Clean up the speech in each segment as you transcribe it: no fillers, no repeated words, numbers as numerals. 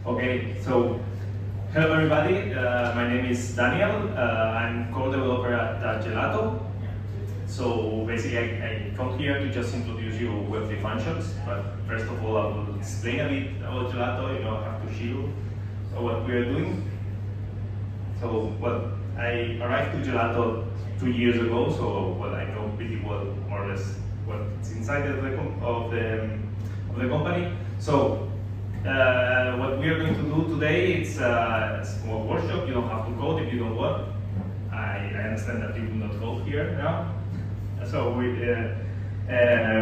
Okay, so hello everybody. My name is Daniel. I'm co-developer at Gelato. So basically, I come here to just introduce you Web3 functions. But first of all, I will explain a bit about Gelato. I have to show you what we are doing. So, I arrived to Gelato 2 years ago. So, I know pretty well, more or less, what's inside of the company. So. What we are going to do today, it's a small workshop. You don't have to code if you don't want. I understand that you do not code here now. So we are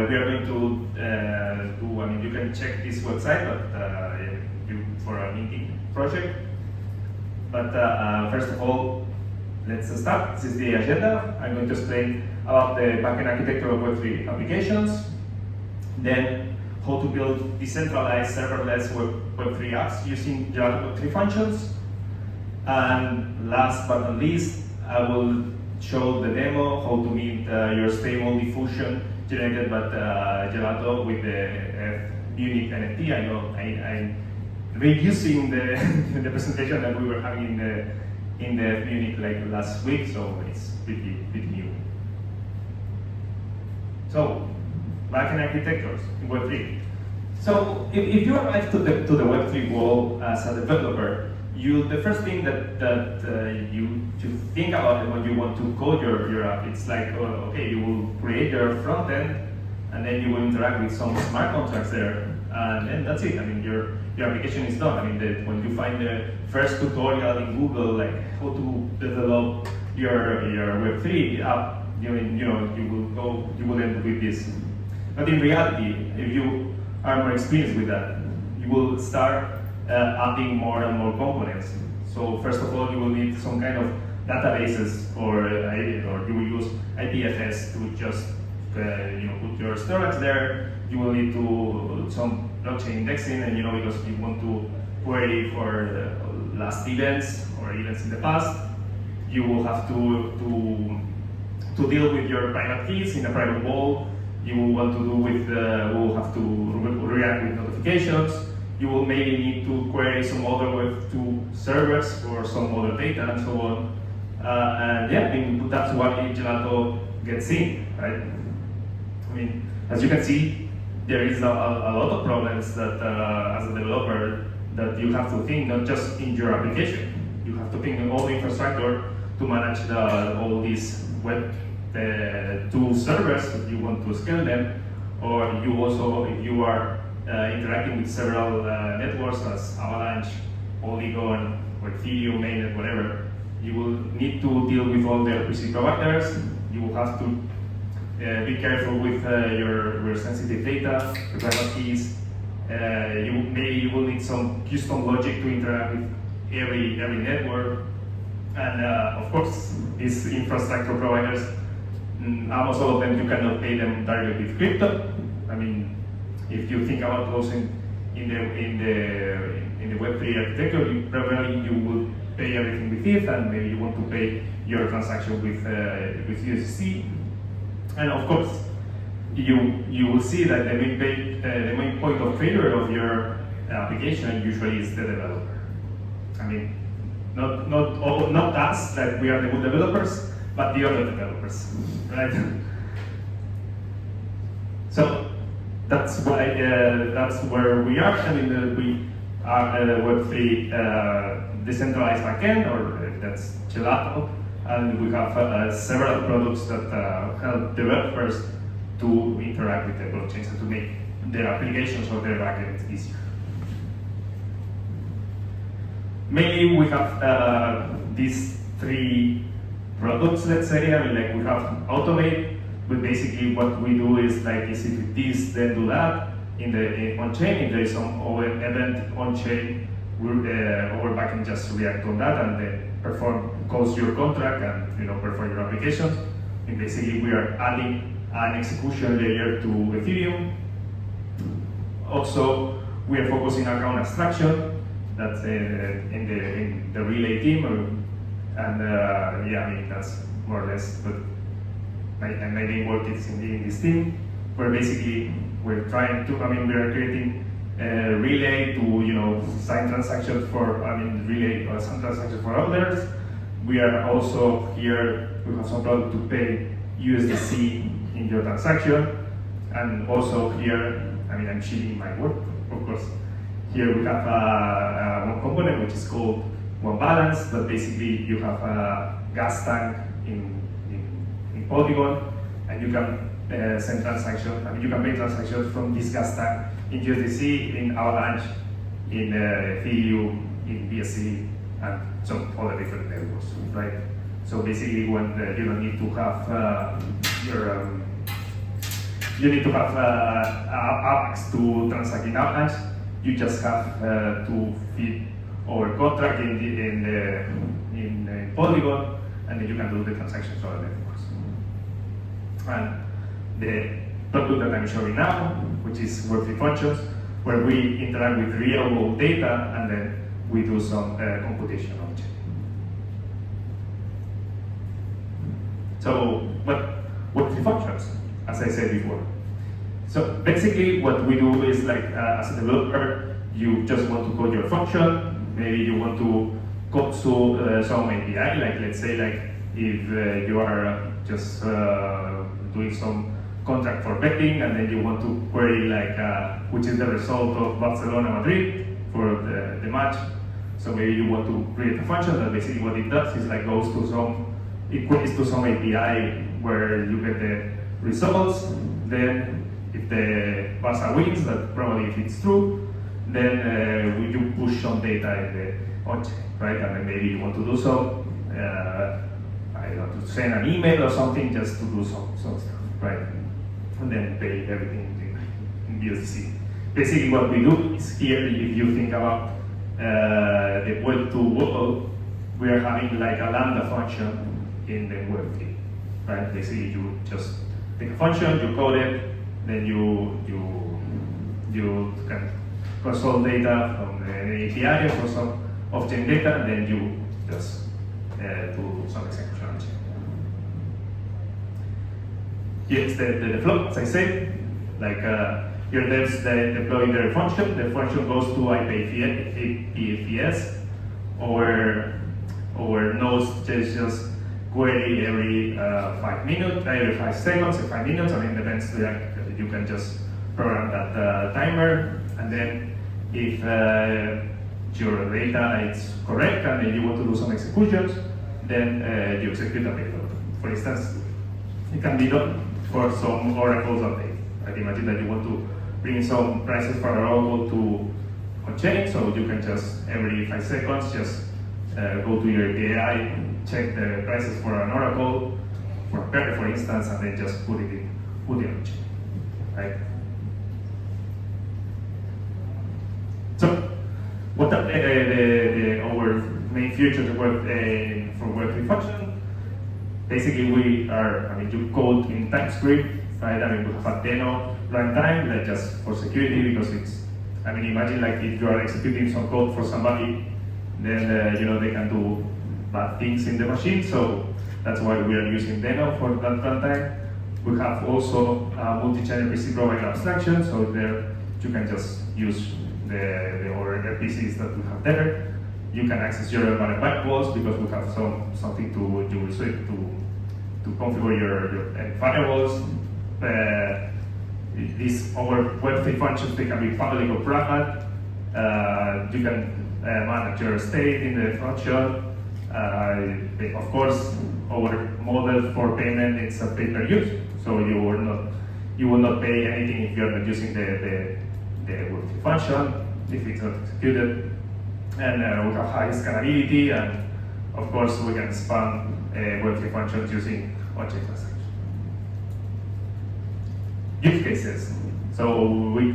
going to do, you can check this website but for a meeting project. But first of all, let's start. This is the agenda. I'm going to explain about the backend architecture of Web3 applications. Then how to build decentralized serverless Web3 apps using Gelato Web3 functions. And last but not least, I will show the demo how to meet your stable diffusion generated by Gelato with the unique NFT. I know I'm reusing the presentation that we were having in the Munich like last week, so it's pretty new. So, backend architectures in Web3. So if you arrive to the Web3 world as a developer, the first thing that you think about when you want to code your app, it's like, okay, you will create your front end, and then you will interact with some smart contracts there, and then that's it. Your application is done. When you find the first tutorial in Google, like how to develop your Web3 app, you will end with this. But in reality, if you are more experienced with that, you will start adding more and more components. So first of all, you will need some kind of databases, or you will use IPFS to just put your storage there. You will need to some blockchain indexing, and because you want to query for last events or events in the past, you will have to deal with your private keys in a private wall. You will want to do will have to react with notifications. You will maybe need to query some other Web2 servers for some other data and so on. And that's what Gelato gets in, right? As you can see, there is a lot of problems that as a developer that you have to think, not just in your application. You have to think in all the infrastructure to manage all these Web2 servers if you want to scale them, or you also, if you are interacting with several networks as Avalanche, Polygon, or Ethereum, mainnet, whatever, you will need to deal with all the RPC providers. You will have to be careful with your sensitive data, your private keys. Maybe you will need some custom logic to interact with every network. And of course, these infrastructure providers, almost all of them, you cannot pay them directly with crypto. If you think about those in the Web3 architecture, probably you will pay everything with ETH, and maybe you want to pay your transaction with USDC. And of course, you will see that the main point of failure of your application usually is the developer. Not us, that we are the good developers, but the other developers, right? So that's where we are. We are a Web3 decentralized backend, or that's Gelato, and we have several products that help developers to interact with the blockchains and to make their applications or their backends easier. Mainly, we have these three products, let's say. We have Automate, but basically what we do is if it is, then do that on-chain. If there is some event on-chain, our backend just react on that and then calls your contract and perform your application. And basically, we are adding an execution layer to Ethereum. Also, we are focusing on account abstraction. That's in the relay team, and that's more or less. But my main work is in this team, where basically we're trying to. We are creating relay to sign transactions for, relay some transactions for others. We are also here, we have some product to pay USDC in your transaction. And also here, I'm shilling my work, of course. Here we have one component which is called one balance, but basically you have a gas tank in Polygon, and you can send transactions, you can pay transactions from this gas tank in USDC, in Avalanche, in Ethereum, in BSC, and some other different networks, right? So basically, when you don't need to have Apex to transact in Avalanche, you just have to feed our contract in Polygon, and then you can do the transactions on the networks. And the product that I'm showing now, which is Web3 functions, where we interact with real-world data, and then we do some computation on it. So, Web3 functions, as I said before. So basically what we do is as a developer, you just want to code your function, maybe you want to code to some API, let's say if you are just doing some contract for betting and then you want to query which is the result of Barcelona-Madrid for the match. So maybe you want to create a function that basically what it does is goes to it queries to some API where you get the results. Then if the Barca wins, that probably if it's true, then you push some data in the on-chain, right? And then maybe you want to do some, I don't know, to send an email or something just to do some stuff, right? And then pay everything in USDC. Basically what we do is here, if you think about the Web2 world, we are having a Lambda function in the Web3, right? Basically you just take a function, you code it, then you can console data from the API or some off-chain data, and then you just do some execution on chain. Here's the flow, as I said. Here there's the deploy their function. The function goes to IPFS, or nodes just query every 5 minutes, every 5 seconds, 5 minutes. It depends. You can just program that timer, and then if your data is correct and then you want to do some executions, then you execute a payload. For instance, it can be done for some oracles update. Imagine that you want to bring some prices for an oracle to on-chain, so you can just every 5 seconds just go to your API, check the prices for an oracle, for a pair, for instance, and then just put it on-chain. Right? So, what are our main features for Web3 function? Basically, you code in TypeScript, right? We have a Deno runtime, just for security, because it's, imagine if you are executing some code for somebody, then they can do bad things in the machine. So that's why we are using Deno for that runtime. We have also multi-channel PC provider abstraction, so there you can just use the other PCs that we have there. You can access your environment walls because we have something to use it to configure your firewalls. Our Web3 functions, they can be public or private. You can manage your state in the function. Of course, our model for payment is a pay-per-use, so you will not pay anything if you're not using the Web3 function, if it's not executed. And we have high scalability, and of course we can span Web3 functions using on-chain transactions. Use cases. So we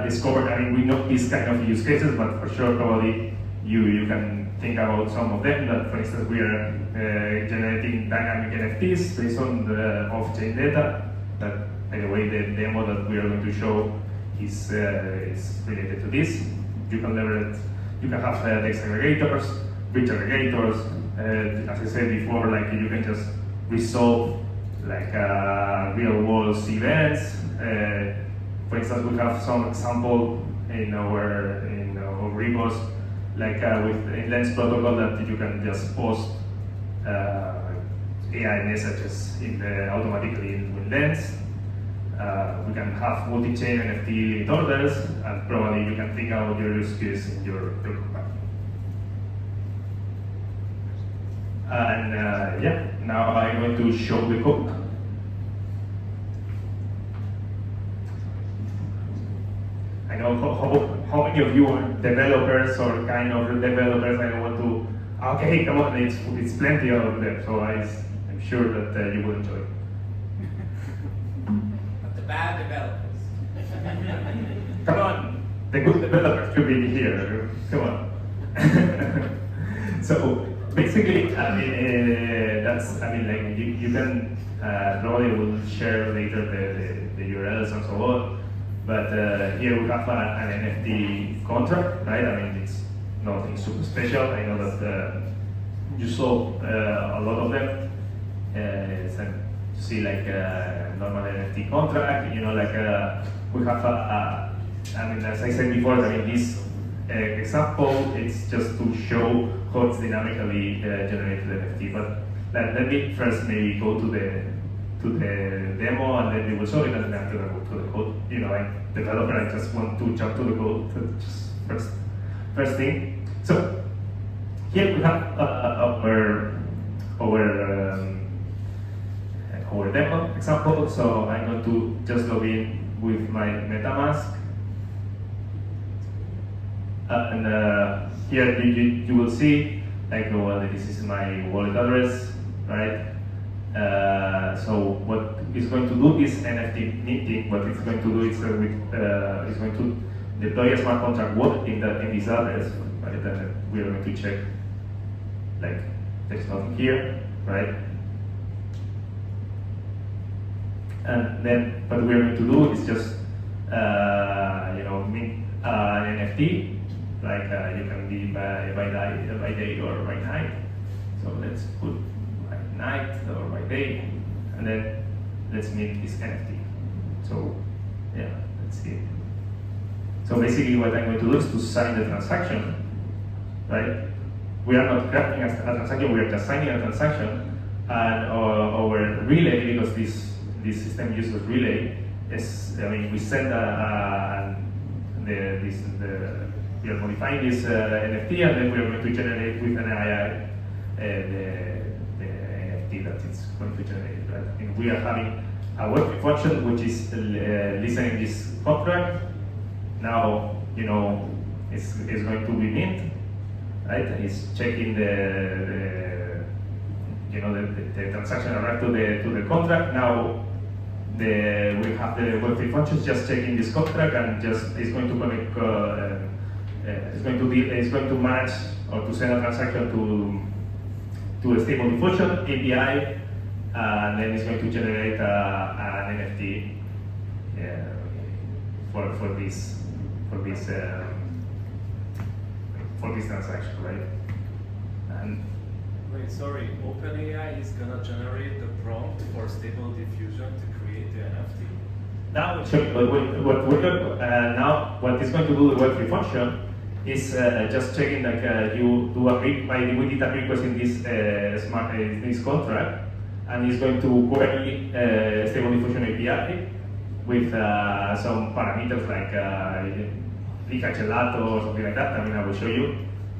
discovered, we know these kind of use cases, but for sure probably you can think about some of them. That, for instance, we are generating dynamic NFTs based on the off-chain data. That, by the way, the demo that we are going to show is related to this. You can leverage, you can have text aggregators, bridge aggregators. As I said before, you can just resolve real-world events. for instance, we have some example in our repos, like with a Lens protocol that you can just post AI messages automatically in Lens. We can have multi-chain NFT limit orders, and probably you can think about your use case in your company. And yeah, now I'm going to show the code. I know how many of you are developers or kind of developers. I don't want to. Okay, come on, it's plenty of them. So I'm sure that you will enjoy. But the bad developers. Come on, the good developers should be here. Come on. So basically, like you can probably will share later the URLs and so on. But here we have an NFT contract, right? I mean, it's nothing super special. I know that you saw a lot of them. You see like a normal NFT contract, like we have as I said before, this example, it's just to show how it's dynamically generated NFT. But let me first maybe go to the demo, and then we will show it, and then after I go to the code. I'm developer, I just want to jump to the code, just first thing. So here we have our demo example. So I'm going to just log in with my MetaMask, and here you will see like, well, this is my wallet address, right? So what it's going to do is NFT minting. What it's going to do is it's going to deploy a smart contract wallet in this address, right? And we are going to check, like, there's nothing here, right? And then what we are going to do is just mint an NFT, like you can be by day or by night. So let's put by night or by day, and then let's mint this NFT. So yeah, let's see. So basically what I'm going to do is to sign the transaction, right? We are not crafting a transaction, we are just signing a transaction, and our relay, because this system uses relay, we send we are modifying this NFT, and then we are going to generate with an AI the NFT that it's going to generate, right? And we are having a Web3 function which is listening this contract. Now, it's going to be mint, right? It's checking the transaction arrived to the contract. Now we have the Web3 functions just checking this contract, and it's going to connect. It's going to match or to send a transaction to a stable diffusion API, and then it's going to generate an NFT for this transaction, right? And wait, sorry. OpenAI is gonna generate the prompt for Stable Diffusion to create the NFT. Now, what it's going to do the Web3 function is just checking, like you do we did a request in this this contract, and it's going to query Stable Diffusion API with some parameters like Gelato or something like that. I will show you,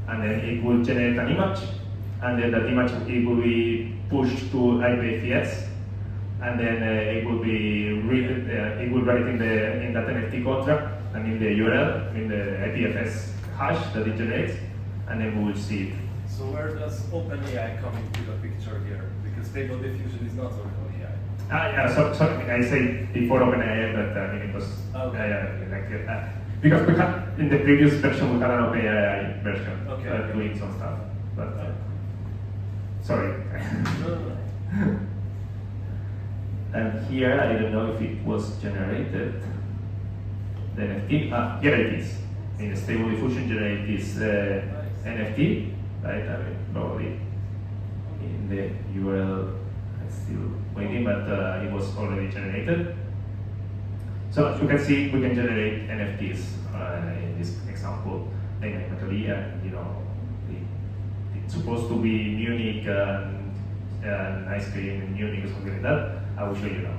and then it will generate an image, and then that image it will be pushed to IPFS, and then it will be it will write in that NFT contract and in the URL, in the IPFS hash that it generates, and then we will see it. So where does OpenAI come into the picture here? Because Stable Diffusion is not OpenAI. Yeah, sorry, I said before OpenAI, but it was because we had in the previous version we had an OpenAI version doing some stuff, but sorry. And here I don't know if it was generated. The NFT, here it is. In the Stable Diffusion generate this NFT, right? Probably in the URL. I'm still waiting, but it was already generated. So as you can see, we can generate NFTs in this example dynamically, and it's supposed to be Munich and ice cream in Munich or something like that. I will show you now.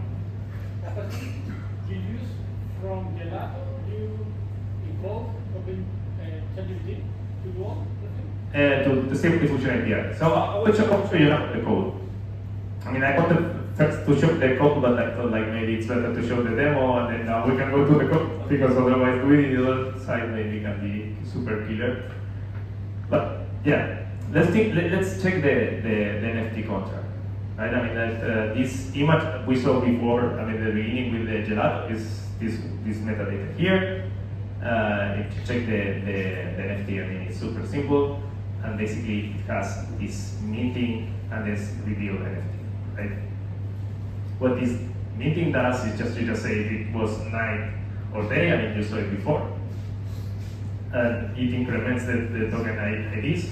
But you use from Gelato, you evolve from ChatGPT to do all the thing? To the Stable Diffusion API. So I will show you now the code. I mean, I wanted first to show the code, but I thought like maybe it's better to show the demo, and then now we can go to the code, because otherwise doing the other side maybe can be super killer. But yeah, let's check the NFT contract. Right? I mean that this image we saw before. I mean the beginning with the gelato is this metadata here. If you check the NFT, I mean it's super simple, and basically it has this minting and this reveal NFT. Right? What this minting does is you just say if it was night or day. I mean you saw it before, and it increments the token IDs,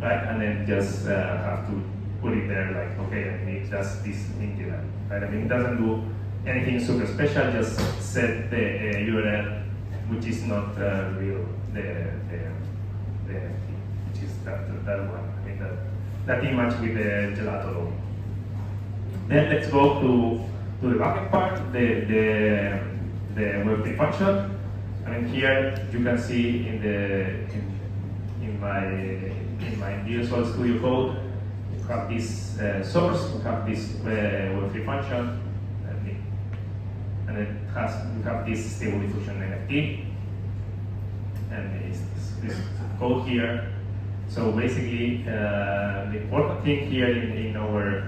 right? And then just have to put it there like, okay, I need just this minting, right? I mean it doesn't do anything super special. Just set the URL, which is not real, the NFT, which is that one. I mean that image with the gelato logo. Then let's go to the backend part, the Web3 function. I mean here you can see in my Visual Studio Code, you have this source, you have this Web3 function, and we have this Stable Diffusion NFT, and this code here. So basically, the important thing here in our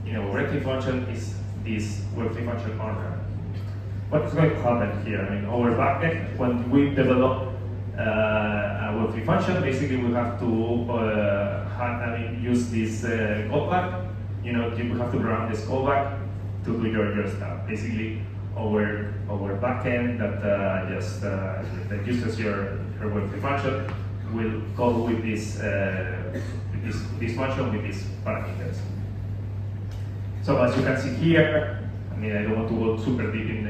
Web3 function is this Web3 function owner. What is going to happen here? I mean, our backend, when we develop a Web3 function, basically we have to use this callback. You have to run this callback to do your stuff. Basically, our backend that uses your Web3 function will call with this function with these parameters. So as you can see here, I mean I don't want to go super deep in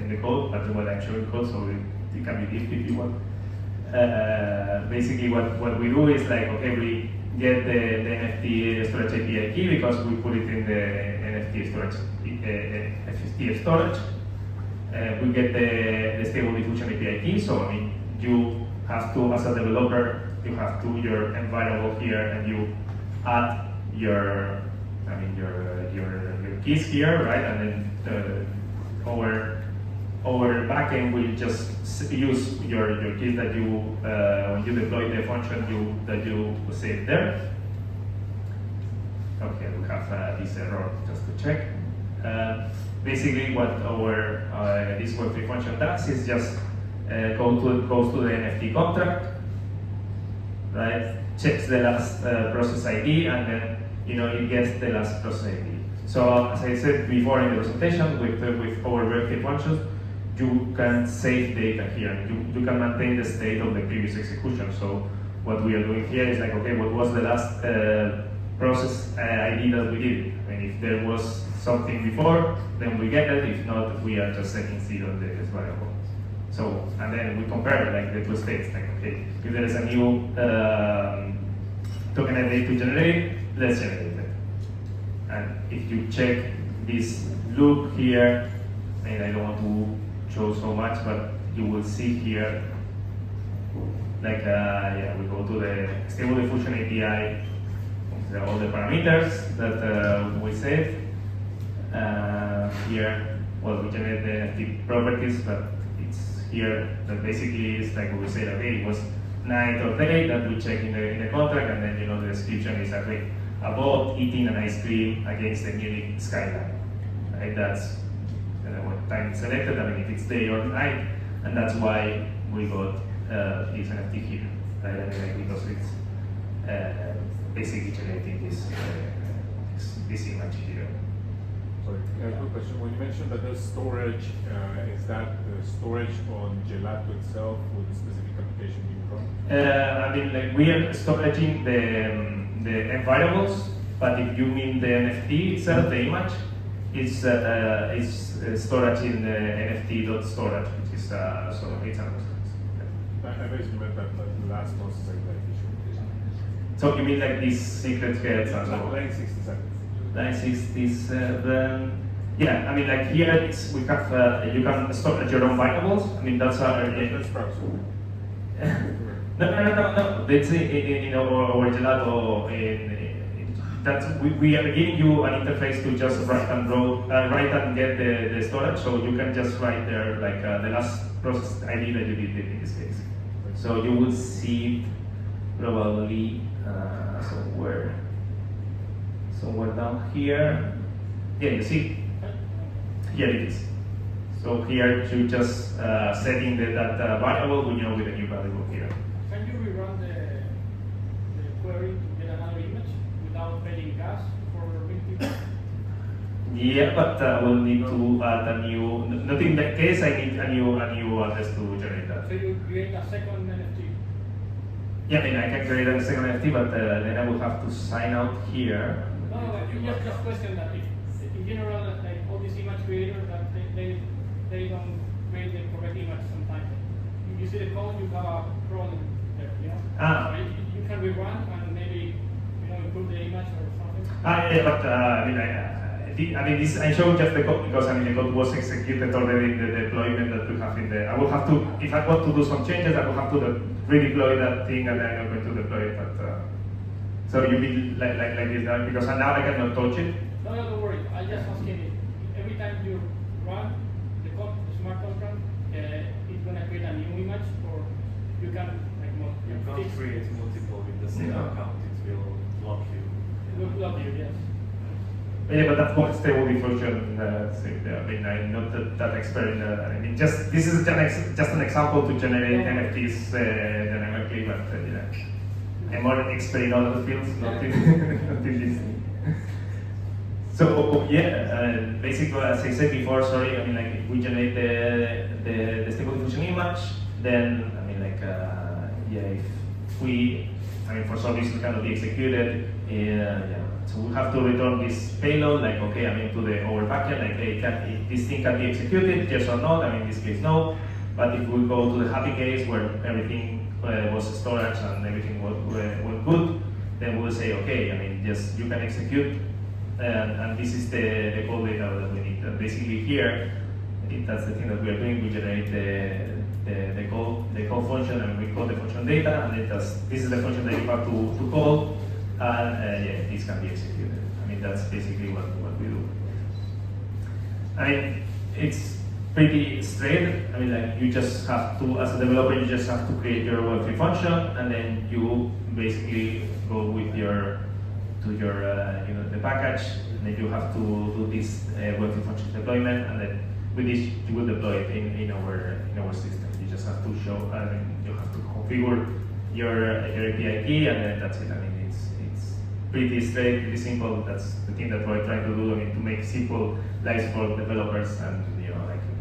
the code, but what I'm showing code, so it can be deep if you want. Basically, what we do is like, okay, we get the NFT storage API key because we put it in the NFT storage. We get the Stable Diffusion API key. So I mean, you have to, as a developer, you have to your environment here, and you add your keys here, right? And then our backend will just use your keys that you when you deploy the function that you save there. Okay, we have this error just to check. Basically, what our this Web3 function does is just goes to the NFT contract, right? Checks the last process ID, and then it gets the last process ID. So as I said before in the presentation, with our Web3 functions, you can save data here. You can maintain the state of the previous execution. So what we are doing here is like, okay, what was the last process ID that we did? I mean, if there was something before, then we get it. If not, we are just setting 0 on this variable. So, and then we compare like the two states. Like, okay, if there is a new token ID to generate, let's generate it. And if you check this loop here, and I don't want to show so much, but you will see here, like, we go to the Stable Diffusion API, all the parameters that we saved. Here, well, we generate the NFT properties, but it's here that basically is like we said, okay, it was night or day that we check in the contract, and then the description is okay, about eating an ice cream against the Munich skyline. Right? That's what time it's selected. I mean, if it's day or night, and that's why we got this NFT here, right? I mean, because it's basically generating this image here. Sorry, quick question. When you mentioned that there's storage, is that the storage on Gelato itself with a specific application being run? I mean, like we are storing the variables, but if you mean the NFT itself, the image, It's storage in NFT.storage, which is so it's an I basically meant that the last process execution. So you mean like these secret gets and so on? Line 67. Line 67. Yeah, I mean like here we have you can store your own variables. I mean that's That's perhaps. No. Let's say in our Gelato, we are giving you an interface to just write and get the storage. So you can just write there like the last process ID that you did in this case. So you will see it probably somewhere down here. Yeah, you see. Here it is. So here you just setting that variable with the new variable here. Can you rerun the query to get another image without paying gas for Linktree? Yeah, but we'll need to add a new. Not in that case. I need a new address to generate that. So you create a second NFT. Yeah, I mean I can create a second NFT, but then I will have to sign out here. No, you just question that if in general like all these image creators that they don't create the correct image sometimes. You see the code, you have a problem there, So you can rerun and maybe improve the image or something. Yeah, but I mean this I showed just the code because the code was executed already in the deployment that we have in the. I will have to, if I want to do some changes, I will have to redeploy that thing and then I'm going to deploy it. But so you mean like this because now I cannot touch it. No, don't worry. I just asking it. Every time you run the smart contract, it's gonna create a new image, or you can You can't create multiple with the same account. It will block you. It will block you, yes. Yeah, but that's what stable diffusion. I mean, I'm not that expert in that. I mean, this is just an example to generate NFTs dynamically, but I'm more expert in other fields, not in this. So basically, as I said before, if we generate the stable diffusion image, then if we, for some reason cannot be executed, so we have to return this payload, to our backend, if this thing can be executed, yes or no. In this case, no. But if we go to the happy case where everything was storage and everything went good, then we'll say, yes, you can execute, and this is the code data that we need. Basically here, that's the thing that we are doing. We generate the call function and we call the function data, and this is the function that you have to call, and this can be executed. That's basically what we do. It's pretty straight. You just have to, as a developer, you just have to create your Web3 function, and then you basically go with the package, and then you have to do this Web3 function deployment, and then with this you will deploy it in our system. You just have to show, you have to configure your API key, and then that's it. It's pretty straight, pretty simple. That's the thing that we're trying to do. To make simple lives for developers, and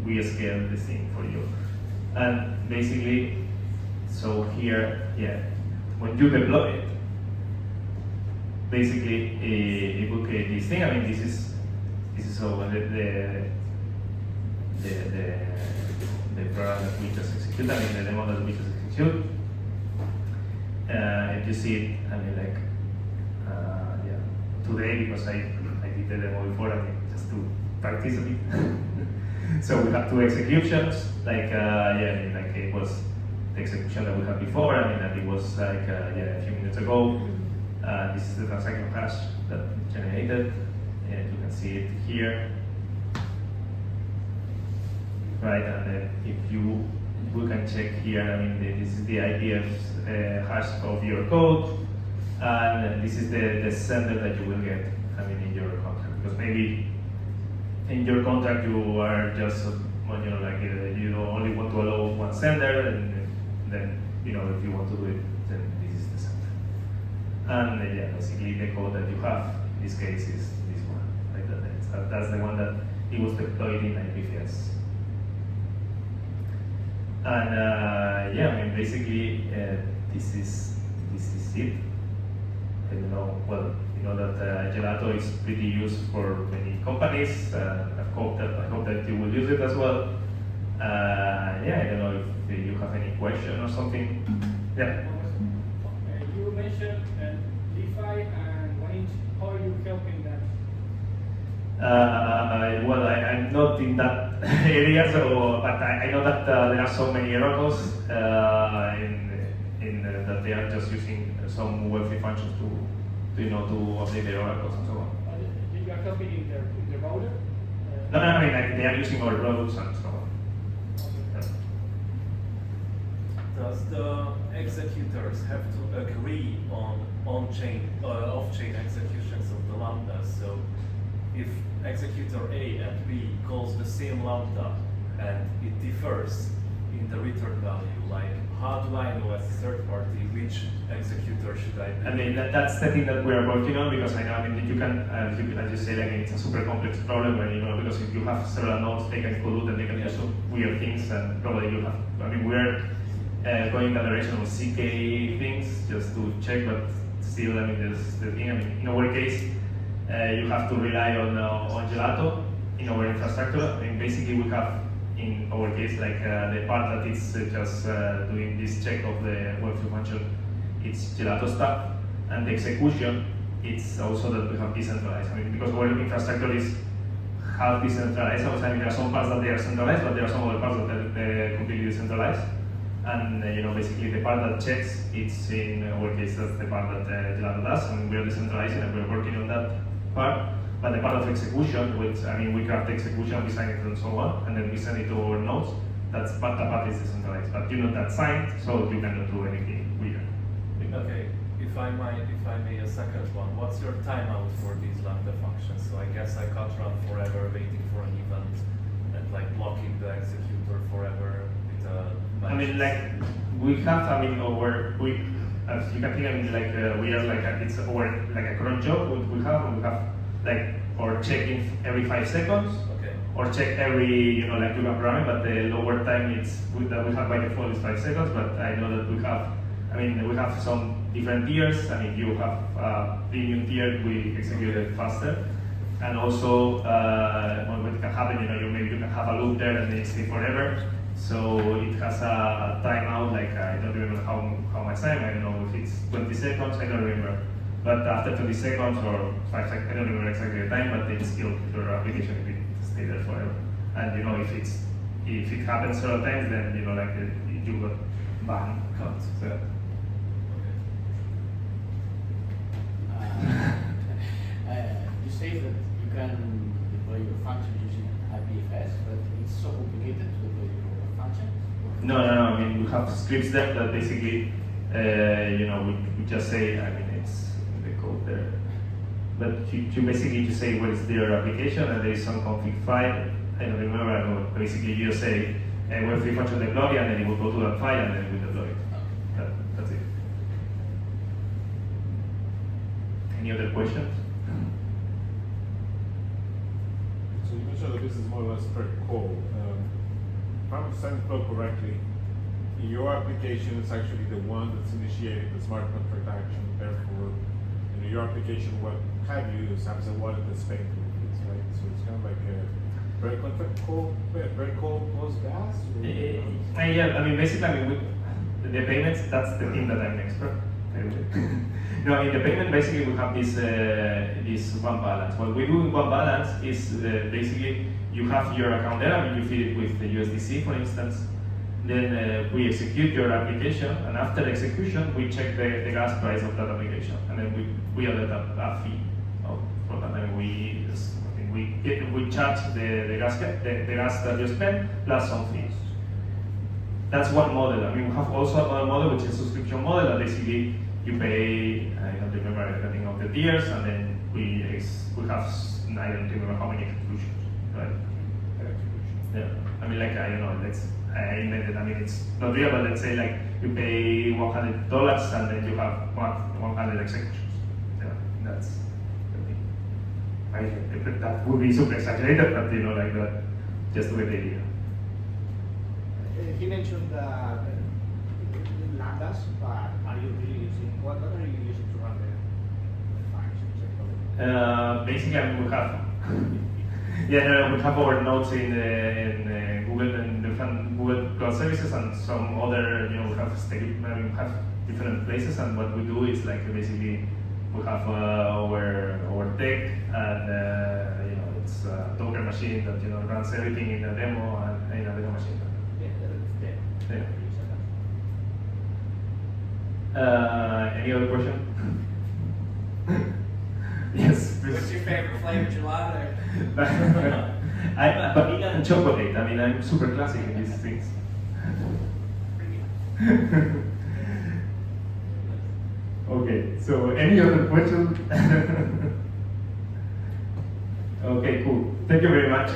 we scale this thing for you. And basically, so here, when you deploy it, basically it will create this thing. This is so the program that we just execute. The demo that we just execute. If you see it, today, because I did the demo before, just to practice a bit. So we have two executions. It was the execution that we had before. It was a few minutes ago. This is the transaction hash that generated. You can see it here. Right, and then we can check here. This is the ID hash of your code, and this is the sender that you will get. In your contract, because maybe in your contract you are just you only want to allow one sender, and then if you want to do it, then this is the sender. And basically the code that you have in this case is this one. That's the one that it was deployed in IPFS. And basically this is it. you know, well, you know that Gelato is pretty used for many companies. I hope that you will use it as well. Yeah, I don't know if you have any question or something. Yeah. You mentioned DeFi and 1inch. How are you helping them? Well, I'm not in that area, so but I know that there are so many oracles that they are just using some Web3 functions to update their oracles and so on. You are helping in the router? No, I mean like they are using our products and so on. Does the executors have to agree on on-chain, off-chain executions of the lambdas? So if executor A and B calls the same lambda and it differs in the return value, like how do I know as a third party which executor should I be? I mean that's the thing that we are working on, because I know, I mean, you can as you say, like it's a super complex problem, and because if you have several nodes, they can collude and they can do some weird things, and probably you have. I mean, we're going in the direction of CK things just to check, but still, I mean, there's the thing. I mean, in our case, you have to rely on Gelato in our infrastructure. I mean, basically, we have in our case like the part that is just doing this check of the Web3 function. It's Gelato stuff, and the execution, it's also that we have decentralized. I mean, because our infrastructure is half decentralized. I mean, there are some parts that they are centralized, but there are some other parts that they're completely decentralized. And basically the part that checks, it's in our case that's the part that Gelato does, and we are decentralizing and we're working on that part. But the part of execution, which I mean we craft the execution, we sign it and so on, and then we send it to our nodes. That part is decentralized, but that's signed, so you cannot do anything weird. Okay, if I may a second one, what's your timeout for these lambda functions? So I guess I can't run forever waiting for an event and like blocking the executor forever with a. I mean, like we have. I mean, as you can think, I mean, like we are like it's our like a cron job. We have like or checking every 5 seconds. Okay. Or check every, like you can program it, but the lower time that we have by default is 5 seconds. But I know that we have some different tiers. I mean, you have premium tier, we execute it faster. And also, what can happen, maybe you can have a loop there and then stay forever. So it has a timeout, like I don't remember how much time, I don't know if it's 20 seconds, I don't remember. But after 20 seconds or 5 seconds, I don't remember exactly the time, but it's still your application will stay there forever. And if it happens several times, then you got banned. So. You say that you can deploy your function using IPFS, but it's so complicated to deploy your function? No. I mean, we have scripts there that basically, we just say, I mean, it's the code there. But you basically just say what is their application, and there is some config file. I don't remember. Basically, you just say Web3 function deploy, and then it will go to that file, and then we deploy it. That's it. Any other questions? So you mentioned that this is more or less per call. If I'm understanding the flow correctly, your application is actually the one that's initiating the smart contract action. Therefore, your application, what have you is has a wallet that's paying for this, right? So it's kind of like a very contract call, very call plus gas. Yeah, I mean, basically, the payments. That's the thing that I'm an expert. No, in the payment, basically, we have this one balance. What we do in one balance is basically you have your account there. I mean, you feed it with the USDC, for instance. Then we execute your application, and after execution, we check the gas price of that application, and then we add a fee for that. And we charge the gas that you spend plus some fees. That's one model. I mean, we have also another model, which is a subscription model, that basically you pay, I don't remember the name of the tiers, and then we have, I don't remember how many executions, right? Yeah, I mean, like, I don't know, I invented, I mean, it's not real, but let's say, like, you pay $100 and then you have 100 executions. Yeah, that's the thing. That would be super exaggerated, but, like that, just to get the idea. He mentioned lambdas, but are you really using, what are you using to run Basically, I mean, we have yeah, no, we have our nodes in Google and different Google Cloud Services and some other, you know, we have we have different places, and what we do is like basically we have our tech, and you know, it's a Docker machine that, you know, runs everything in a demo and in a demo machine. Yeah. Any other question? Yes, please. What's your favorite flavor gelato? I'm vanilla and chocolate. I mean, I'm super classic in these things. Okay, so any other question? Okay, cool. Thank you very much.